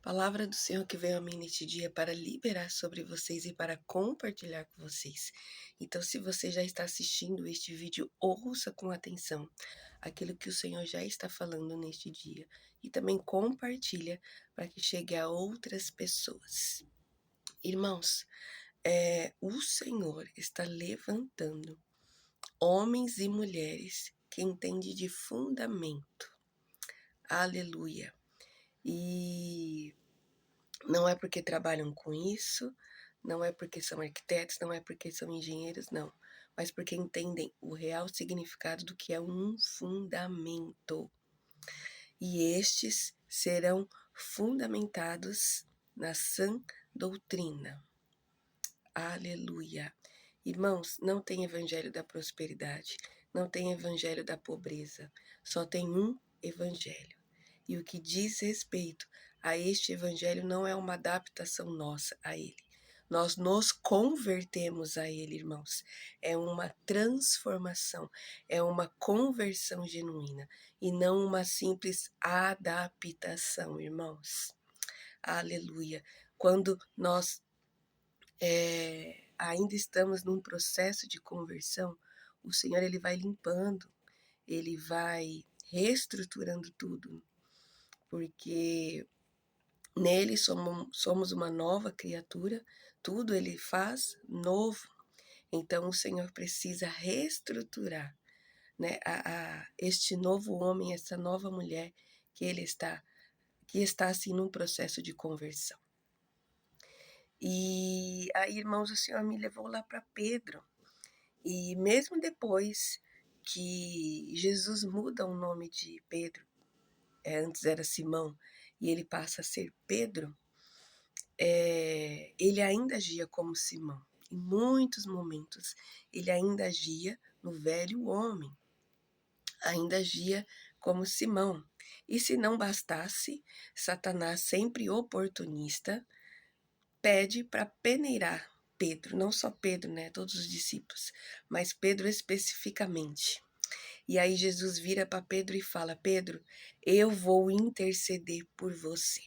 Palavra do Senhor que veio a mim neste dia para liberar sobre vocês e para compartilhar com vocês. Então, se você já está assistindo este vídeo, ouça com atenção aquilo que o Senhor já está falando neste dia e também compartilha para que chegue a outras pessoas. Irmãos, o Senhor está levantando homens e mulheres que entendem de fundamento. Aleluia. E não é porque trabalham com isso, não é porque são arquitetos, não é porque são engenheiros, não. Mas porque entendem o real significado do que é um fundamento. E estes serão fundamentados na sã doutrina. Aleluia. Irmãos, não tem evangelho da prosperidade, não tem evangelho da pobreza, só tem um evangelho. E o que diz respeito a este evangelho não é uma adaptação nossa a ele. Nós nos convertemos a ele, irmãos. É uma transformação, é uma conversão genuína e não uma simples adaptação, irmãos. Aleluia. Quando nós ainda estamos num processo de conversão, o Senhor ele vai limpando, ele vai reestruturando tudo, porque nele somos uma nova criatura, tudo ele faz novo. Então o Senhor precisa reestruturar, né, este novo homem, essa nova mulher que está assim num processo de conversão. E aí, irmãos, o Senhor me levou lá para Pedro. E mesmo depois que Jesus muda o nome de Pedro, antes era Simão, e ele passa a ser Pedro, ele ainda agia como Simão. Em muitos momentos, ele ainda agia no velho homem, ainda agia como Simão. E se não bastasse, Satanás, sempre oportunista, pede para peneirar Pedro, não só Pedro, né, todos os discípulos, mas Pedro especificamente. E aí Jesus vira para Pedro e fala: Pedro, eu vou interceder por você.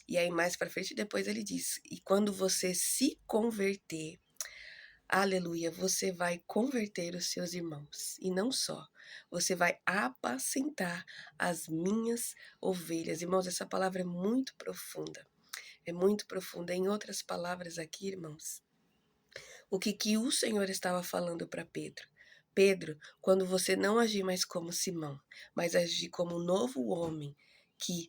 E aí mais para frente depois ele diz: e quando você se converter, aleluia, você vai converter os seus irmãos. E não só, você vai apacentar as minhas ovelhas. Irmãos, essa palavra é muito profunda. É muito profunda. Em outras palavras aqui, irmãos, o que o Senhor estava falando para Pedro? Pedro, quando você não agir mais como Simão, mas agir como um novo homem, que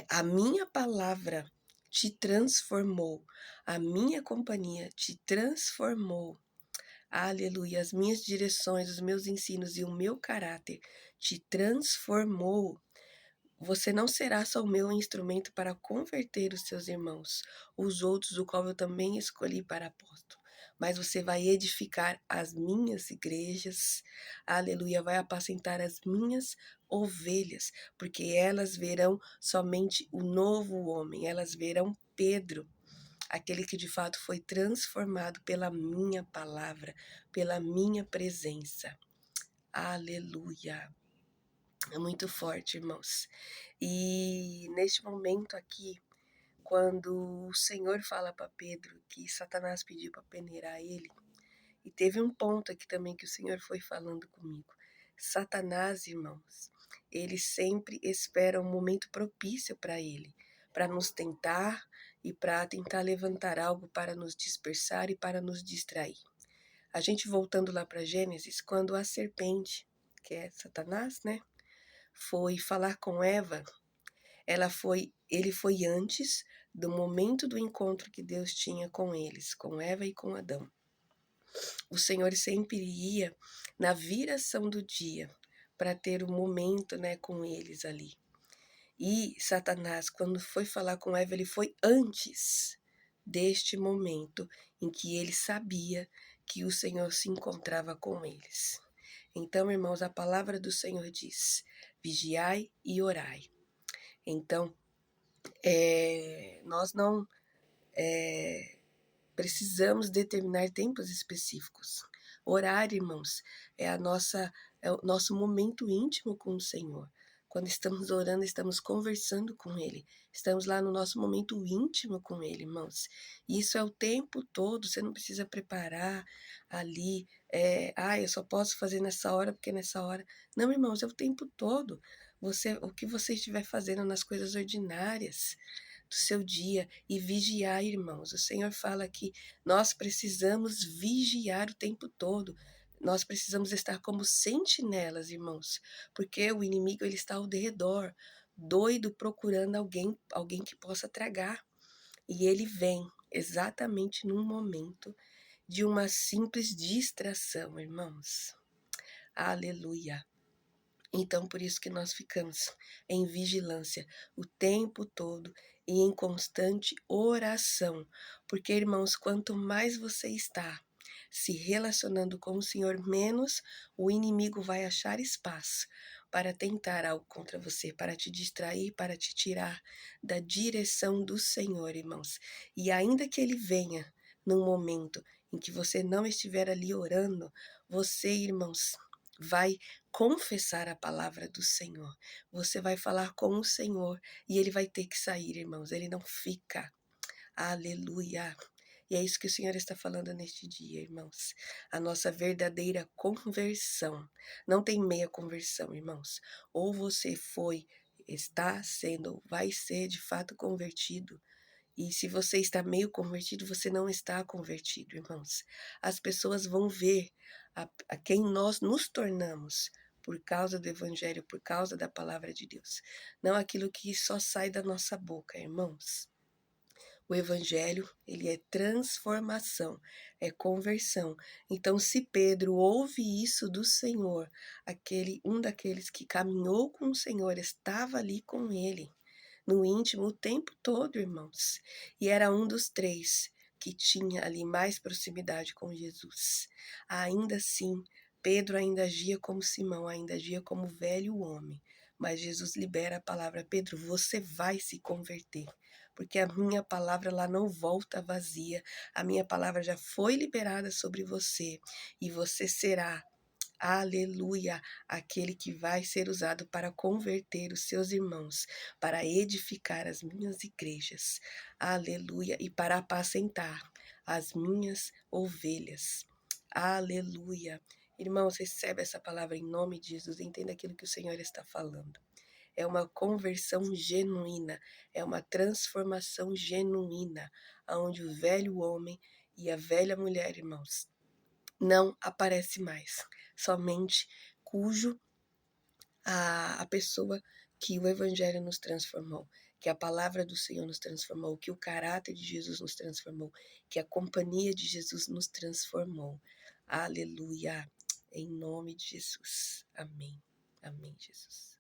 a minha palavra te transformou, a minha companhia te transformou, aleluia, as minhas direções, os meus ensinos e o meu caráter te transformou. Você não será só o meu instrumento para converter os seus irmãos, os outros, o qual eu também escolhi para apóstolo, mas você vai edificar as minhas igrejas, aleluia, vai apacentar as minhas ovelhas, porque elas verão somente o novo homem, elas verão Pedro, aquele que de fato foi transformado pela minha palavra, pela minha presença. Aleluia. É muito forte, irmãos. E neste momento aqui, quando o Senhor fala para Pedro que Satanás pediu para peneirar ele, e teve um ponto aqui também que o Senhor foi falando comigo. Satanás, irmãos, ele sempre espera um momento propício para ele, para nos tentar e para tentar levantar algo para nos dispersar e para nos distrair. A gente voltando lá para Gênesis, quando a serpente, que é Satanás, né, foi falar com Eva, ele foi antes do momento do encontro que Deus tinha com eles, com Eva e com Adão. O Senhor sempre ia na viração do dia para ter um momento, né, com eles ali. E Satanás, quando foi falar com Eva, ele foi antes deste momento em que ele sabia que o Senhor se encontrava com eles. Então, irmãos, a palavra do Senhor diz: vigiai e orai. Então, nós não precisamos determinar tempos específicos. Orar, irmãos, é o nosso momento íntimo com o Senhor. Quando estamos orando, estamos conversando com Ele. Estamos lá no nosso momento íntimo com Ele, irmãos. E isso é o tempo todo, você não precisa preparar ali, eu só posso fazer nessa hora porque é nessa hora. Não, irmãos, é o tempo todo. O que você estiver fazendo nas coisas ordinárias do seu dia e vigiar, irmãos. O Senhor fala que nós precisamos vigiar o tempo todo. Nós precisamos estar como sentinelas, irmãos, porque o inimigo ele está ao redor, doido procurando alguém que possa tragar. E ele vem exatamente num momento de uma simples distração, irmãos. Aleluia. Então, por isso que nós ficamos em vigilância o tempo todo e em constante oração. Porque, irmãos, quanto mais você está se relacionando com o Senhor, menos o inimigo vai achar espaço para tentar algo contra você, para te distrair, para te tirar da direção do Senhor, irmãos. E ainda que ele venha num momento em que você não estiver ali orando, você, irmãos, vai confessar a palavra do Senhor. Você vai falar com o Senhor e ele vai ter que sair, irmãos. Ele não fica. Aleluia. E é isso que o Senhor está falando neste dia, irmãos. A nossa verdadeira conversão. Não tem meia conversão, irmãos. Ou você foi, está sendo, vai ser de fato convertido, e se você está meio convertido, você não está convertido, irmãos. As pessoas vão ver a quem nós nos tornamos por causa do Evangelho, por causa da palavra de Deus. Não aquilo que só sai da nossa boca, irmãos. O Evangelho, ele é transformação, é conversão. Então, se Pedro ouve isso do Senhor, um daqueles que caminhou com o Senhor, estava ali com ele, no íntimo o tempo todo, irmãos. E era um dos três que tinha ali mais proximidade com Jesus. Ainda assim, Pedro ainda agia como Simão, ainda agia como velho homem. Mas Jesus libera a palavra: Pedro, você vai se converter, porque a minha palavra lá não volta vazia. A minha palavra já foi liberada sobre você e você será, aleluia, aquele que vai ser usado para converter os seus irmãos, para edificar as minhas igrejas, aleluia, e para apacentar as minhas ovelhas, aleluia. Irmãos, recebe essa palavra em nome de Jesus, entenda aquilo que o Senhor está falando. É uma conversão genuína, é uma transformação genuína, onde o velho homem e a velha mulher, irmãos, não aparece mais, somente cujo a pessoa que o Evangelho nos transformou, que a palavra do Senhor nos transformou, que o caráter de Jesus nos transformou, que a companhia de Jesus nos transformou. Aleluia! Em nome de Jesus. Amém. Amém, Jesus.